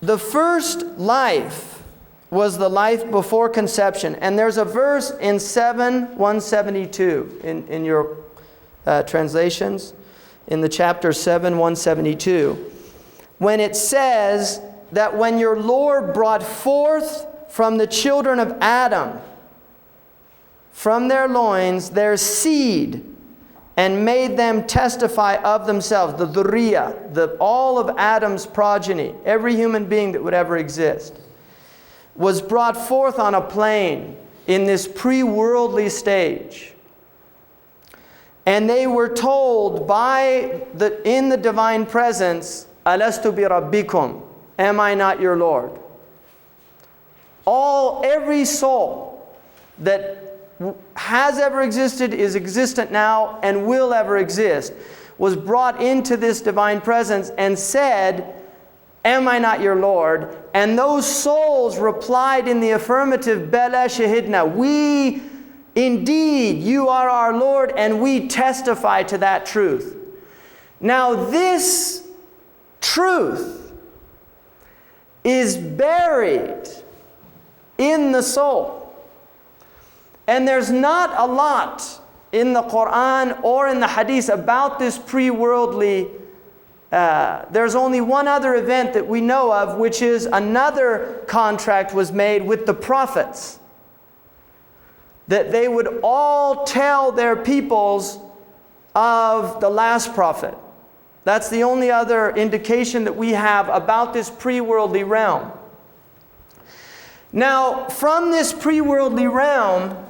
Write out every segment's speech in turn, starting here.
The first life was the life before conception. And there's a verse in 7:172 in your translations, in the chapter 7:172, when it says that when your Lord brought forth from the children of Adam, from their loins, their seed, and made them testify of themselves, the dhurriya, all of Adam's progeny, every human being that would ever exist, was brought forth on a plane in this pre-worldly stage. And they were told in the divine presence, Alastu bi rabbikum, am I not your Lord? Every soul that has ever existed, is existent now, and will ever exist, was brought into this divine presence and said, am I not your Lord? And those souls replied in the affirmative, Bala shahidna, we indeed, you are our Lord, and we testify to that truth. Now this truth is buried in the soul. And there's not a lot in the Quran or in the Hadith about this pre-worldly. There's only one other event that we know of, which is another contract was made with the prophets, that they would all tell their peoples of the last prophet. That's the only other indication that we have about this pre-worldly realm. Now, from this pre-worldly realm,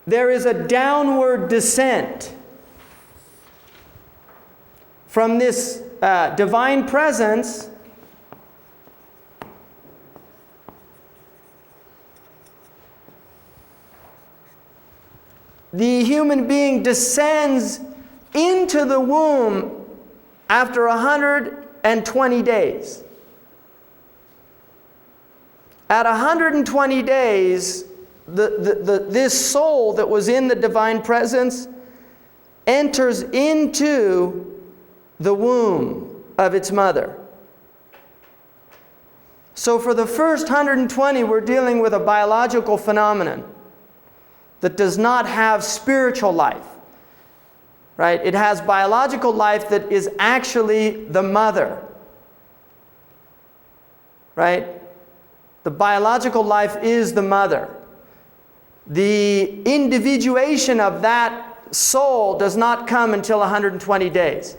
there is a downward descent from this divine presence. The human being descends into the womb after 120 days. At 120 days, this soul that was in the divine presence enters into the womb of its mother. So for the first 120, we're dealing with a biological phenomenon that does not have spiritual life. Right? It has biological life that is actually the mother. Right? The biological life is the mother. The individuation of that soul does not come until 120 days.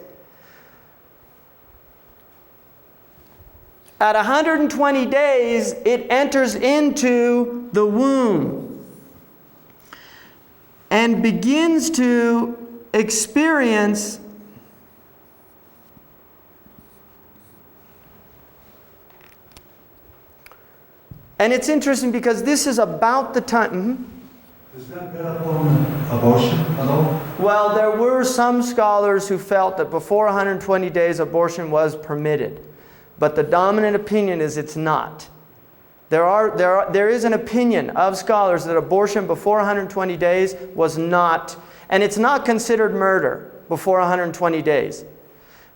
At 120 days, it enters into the womb and begins to experience and it's interesting because this is about the time. Is that better upon abortion at all? Well, there were some scholars who felt that before 120 days abortion was permitted, but the dominant opinion is it's not. There is an opinion of scholars that abortion before 120 days was not, and it's not considered murder before 120 days,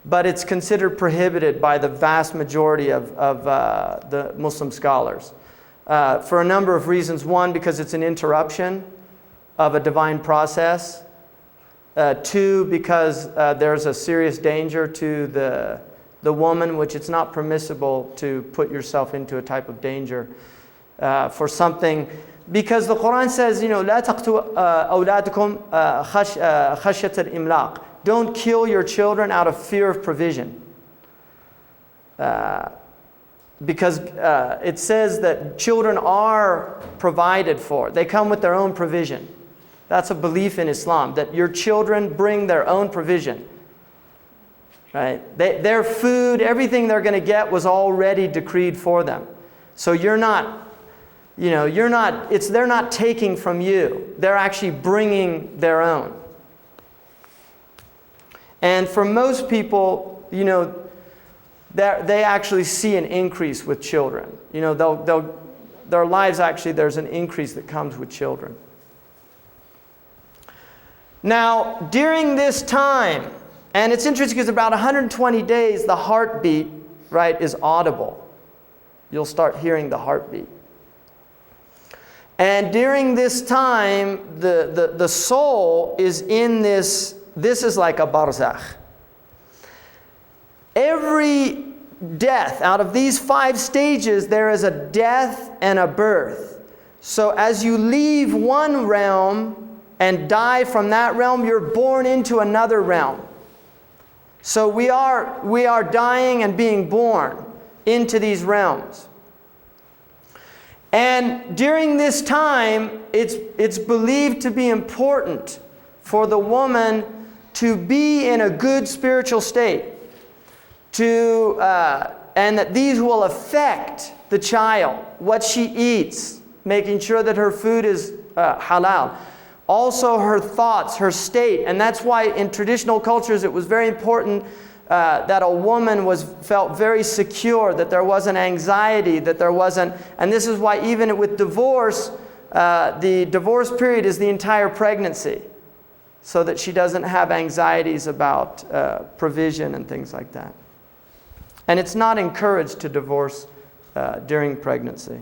but it's considered prohibited by the vast majority of the Muslim scholars for a number of reasons. One, because it's an interruption of a divine process. Two, because there's a serious danger to the woman, which it's not permissible to put yourself into a type of danger for something, because the Quran says, لا تقتلوا أولادكم خشية الإملاق. Don't kill your children out of fear of provision. Because it says that children are provided for. They come with their own provision. That's a belief in Islam, that your children bring their own provision. Right? Their food, everything they're going to get was already decreed for them. So they're not taking from you. They're actually bringing their own. And for most people, they actually see an increase with children. Their lives actually, there's an increase that comes with children. Now, during this time, And it's interesting because about 120 days, the heartbeat, right, is audible. You'll start hearing the heartbeat. And during this time, the soul is in this is like a barzakh. Every death, out of these 5 stages, there is a death and a birth. So as you leave one realm and die from that realm, you're born into another realm. So we are dying and being born into these realms. And during this time, it's believed to be important for the woman to be in a good spiritual state, and that these will affect the child, what she eats, making sure that her food is halal. Also her thoughts, her state. And that's why in traditional cultures it was very important that a woman felt very secure, that there wasn't anxiety, that there wasn't, and this is why even with divorce, the divorce period is the entire pregnancy, so that she doesn't have anxieties about provision and things like that. And it's not encouraged to divorce during pregnancy.